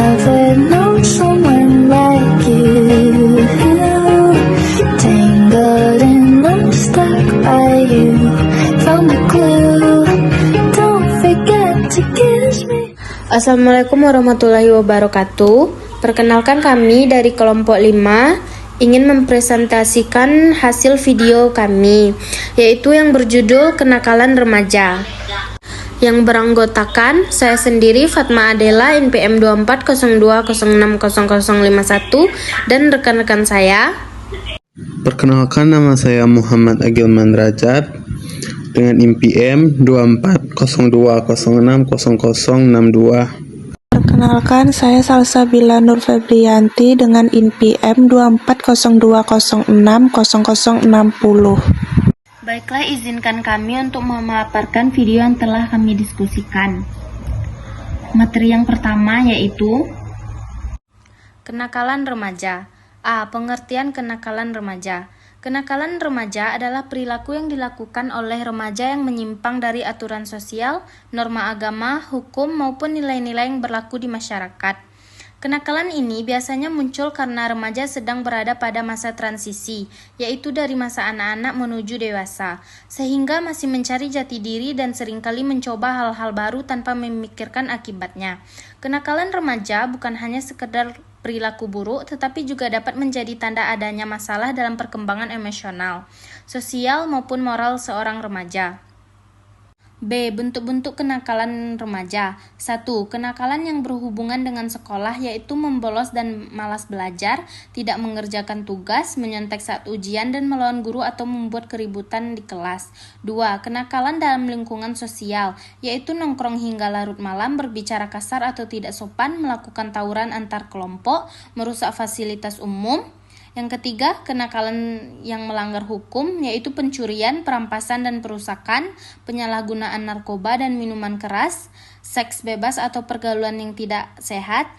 never known someone like you. Tangled and I'm stuck by you. Found a clue. Don't forget to kiss me. Assalamualaikum warahmatullahi wabarakatuh. Perkenalkan, kami dari kelompok 5 ingin mempresentasikan hasil video kami, yaitu yang berjudul Kenakalan Remaja, yang beranggotakan saya sendiri Fatma Adela NPM 2402060051 dan rekan-rekan saya. Perkenalkan, nama saya Muhammad Agilman Rajab dengan NPM 2402060062. Perkenalkan, saya Salsabila Nur Febrianti dengan NPM 2402060060. Baiklah, izinkan kami untuk memaparkan video yang telah kami diskusikan. Materi yang pertama yaitu kenakalan remaja. A. Pengertian kenakalan remaja. Kenakalan remaja adalah perilaku yang dilakukan oleh remaja yang menyimpang dari aturan sosial, norma agama, hukum, maupun nilai-nilai yang berlaku di masyarakat. Kenakalan ini biasanya muncul karena remaja sedang berada pada masa transisi, yaitu dari masa anak-anak menuju dewasa, sehingga masih mencari jati diri dan seringkali mencoba hal-hal baru tanpa memikirkan akibatnya. Kenakalan remaja bukan hanya sekedar perilaku buruk, tetapi juga dapat menjadi tanda adanya masalah dalam perkembangan emosional, sosial, maupun moral seorang remaja. B. Bentuk-bentuk kenakalan remaja. 1. Kenakalan yang berhubungan dengan sekolah, yaitu membolos dan malas belajar, tidak mengerjakan tugas, menyontek saat ujian, dan melawan guru atau membuat keributan di kelas. 2. Kenakalan dalam lingkungan sosial, yaitu nongkrong hingga larut malam, berbicara kasar atau tidak sopan, melakukan tawuran antar kelompok, merusak fasilitas umum. Yang ketiga, kenakalan yang melanggar hukum, yaitu pencurian, perampasan dan perusakan, penyalahgunaan narkoba dan minuman keras, seks bebas atau pergaulan yang tidak sehat,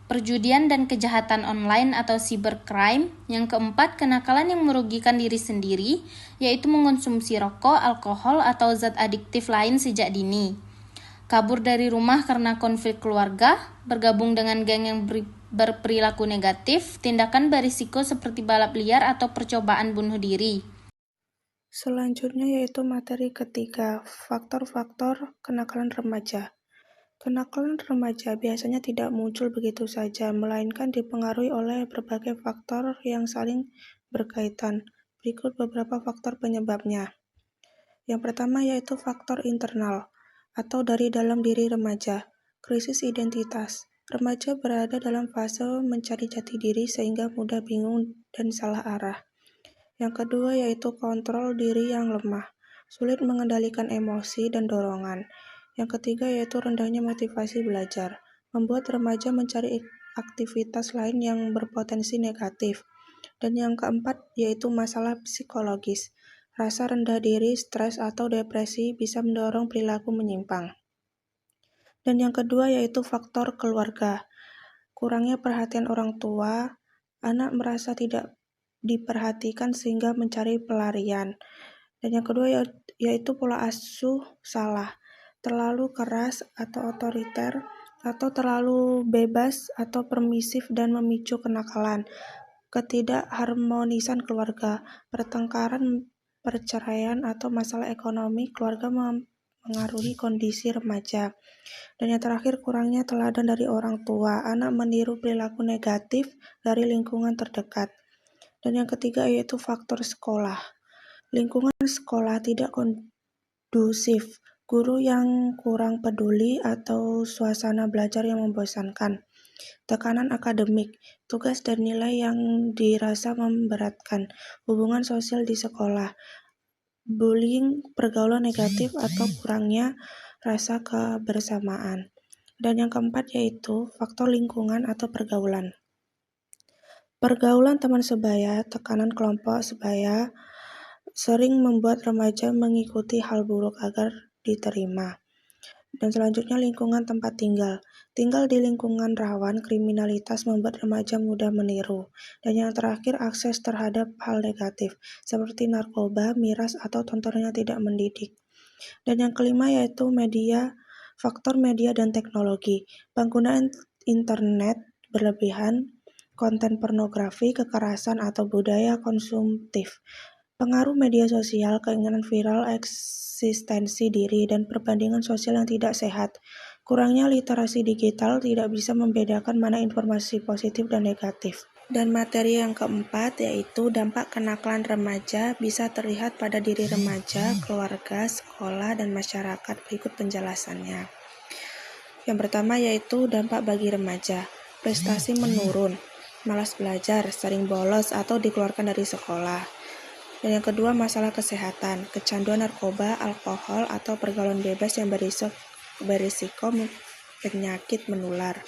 perjudian dan kejahatan online atau cybercrime. Yang keempat, kenakalan yang merugikan diri sendiri, yaitu mengonsumsi rokok, alkohol, atau zat adiktif lain sejak dini. Kabur dari rumah karena konflik keluarga, bergabung dengan geng yang berperilaku negatif, tindakan berisiko seperti balap liar atau percobaan bunuh diri. Selanjutnya yaitu materi ketiga, faktor-faktor kenakalan remaja. Kenakalan remaja biasanya tidak muncul begitu saja, melainkan dipengaruhi oleh berbagai faktor yang saling berkaitan. Berikut beberapa faktor penyebabnya. Yang pertama yaitu faktor internal, atau dari dalam diri remaja. Krisis identitas. Remaja berada dalam fase mencari jati diri sehingga mudah bingung dan salah arah. Yang kedua yaitu kontrol diri yang lemah, sulit mengendalikan emosi dan dorongan. Yang ketiga yaitu rendahnya motivasi belajar, membuat remaja mencari aktivitas lain yang berpotensi negatif. Dan yang keempat yaitu masalah psikologis. Rasa rendah diri, stres, atau depresi bisa mendorong perilaku menyimpang. Dan yang kedua yaitu faktor keluarga. Kurangnya perhatian orang tua, anak merasa tidak diperhatikan sehingga mencari pelarian. Dan yang kedua yaitu pola asuh salah, terlalu keras atau otoriter, atau terlalu bebas atau permisif dan memicu kenakalan. Ketidakharmonisan keluarga, pertengkaran, perceraian, atau masalah ekonomi keluarga mengaruhi kondisi remaja. Dan yang terakhir, kurangnya teladan dari orang tua, anak meniru perilaku negatif dari lingkungan terdekat. Dan yang ketiga yaitu faktor sekolah. Lingkungan sekolah tidak kondusif, guru yang kurang peduli atau suasana belajar yang membosankan. Tekanan akademik, tugas dan nilai yang dirasa memberatkan, hubungan sosial di sekolah, bullying, pergaulan negatif, atau kurangnya rasa kebersamaan. Dan yang keempat yaitu faktor lingkungan atau pergaulan. Pergaulan teman sebaya, tekanan kelompok sebaya sering membuat remaja mengikuti hal buruk agar diterima. Dan selanjutnya lingkungan tempat tinggal. Tinggal di lingkungan rawan kriminalitas membuat remaja mudah meniru. Dan yang terakhir akses terhadap hal negatif seperti narkoba, miras, atau tontonan yang tidak mendidik. Dan yang kelima yaitu faktor media dan teknologi. Penggunaan internet berlebihan, konten pornografi, kekerasan, atau budaya konsumtif. Pengaruh media sosial, keinginan viral, eksistensi diri, dan perbandingan sosial yang tidak sehat. Kurangnya literasi digital tidak bisa membedakan mana informasi positif dan negatif. Dan materi yang keempat yaitu dampak kenakalan remaja bisa terlihat pada diri remaja, keluarga, sekolah, dan masyarakat. Berikut penjelasannya. Yang pertama yaitu dampak bagi remaja. Prestasi menurun, malas belajar, sering bolos atau dikeluarkan dari sekolah. Dan yang kedua masalah kesehatan, kecanduan narkoba, alkohol, atau pergaulan bebas yang berisiko penyakit menular.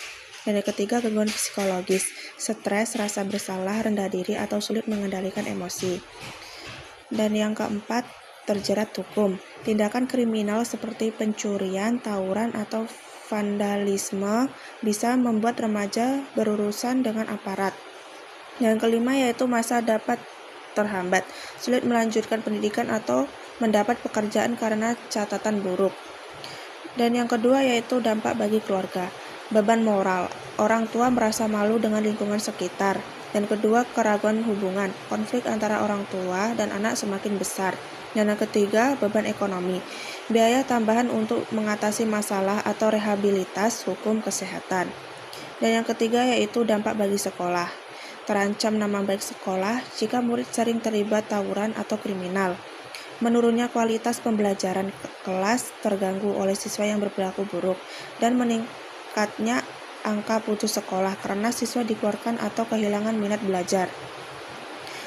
Dan yang ketiga gangguan psikologis, stres, rasa bersalah, rendah diri, atau sulit mengendalikan emosi. Dan yang keempat terjerat hukum, tindakan kriminal seperti pencurian, tawuran, atau vandalisme bisa membuat remaja berurusan dengan aparat. Yang kelima yaitu masa dapat terhambat, sulit melanjutkan pendidikan atau mendapat pekerjaan karena catatan buruk. Dan yang kedua yaitu dampak bagi keluarga, beban moral, orang tua merasa malu dengan lingkungan sekitar. Dan kedua keraguan hubungan, konflik antara orang tua dan anak semakin besar. Dan yang ketiga beban ekonomi, biaya tambahan untuk mengatasi masalah atau rehabilitas hukum kesehatan. Dan yang ketiga yaitu dampak bagi sekolah, terancam nama baik sekolah jika murid sering terlibat tawuran atau kriminal. Menurunnya kualitas pembelajaran kelas terganggu oleh siswa yang berperilaku buruk, dan meningkatnya angka putus sekolah karena siswa dikeluarkan atau kehilangan minat belajar.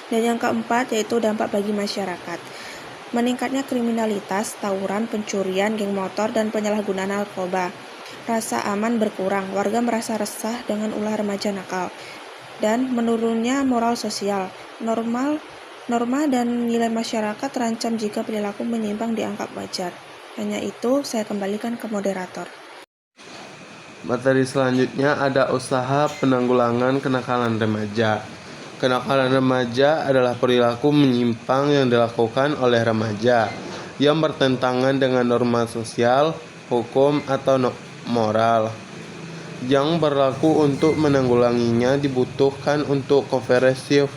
Dan yang keempat yaitu dampak bagi masyarakat. Meningkatnya kriminalitas, tawuran, pencurian, geng motor, dan penyalahgunaan narkoba. Rasa aman berkurang, warga merasa resah dengan ulah remaja nakal. Dan menurunnya moral sosial, norma dan nilai masyarakat terancam jika perilaku menyimpang dianggap wajar. Hanya itu, saya kembalikan ke moderator. Materi selanjutnya ada usaha penanggulangan kenakalan remaja. Kenakalan remaja adalah perilaku menyimpang yang dilakukan oleh remaja yang bertentangan dengan norma sosial, hukum, atau moral. Yang berlaku untuk menanggulanginya dibutuhkan untuk komprehensif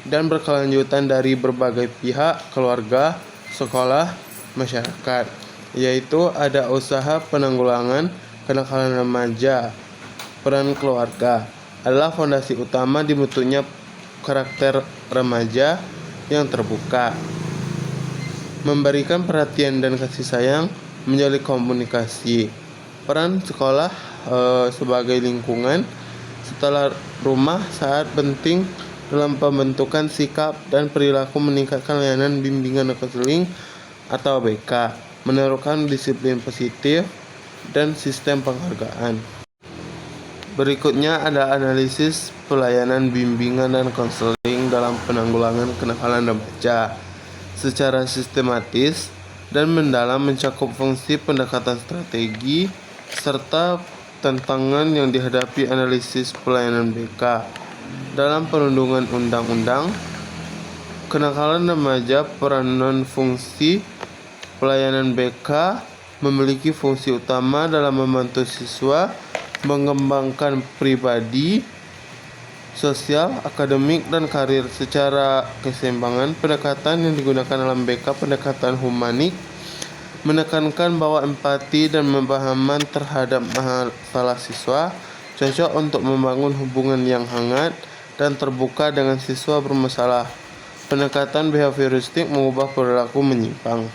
dan berkelanjutan dari berbagai pihak, keluarga, sekolah, masyarakat, yaitu ada usaha penanggulangan kenakalan remaja. Peran keluarga adalah fondasi utama dibentuknya karakter remaja yang terbuka, memberikan perhatian dan kasih sayang, menjalin komunikasi. Peran sekolah sebagai lingkungan setelah rumah sangat penting dalam pembentukan sikap dan perilaku, meningkatkan layanan bimbingan dan konseling atau BK, menerapkan disiplin positif dan sistem penghargaan. Berikutnya ada analisis pelayanan bimbingan dan konseling dalam penanggulangan kenakalan remaja secara sistematis dan mendalam, mencakup fungsi pendekatan strategi serta tantangan yang dihadapi. Analisis pelayanan BK dalam perlindungan undang-undang kenakalan remaja. Peranan fungsi pelayanan BK memiliki fungsi utama dalam membantu siswa mengembangkan pribadi, sosial, akademik, dan karir secara keseimbangan. Pendekatan yang digunakan dalam BK pendekatan humanik, menekankan bahwa empati dan pemahaman terhadap masalah siswa cocok untuk membangun hubungan yang hangat dan terbuka dengan siswa bermasalah. Pendekatan behavioristik mengubah perilaku menyimpang.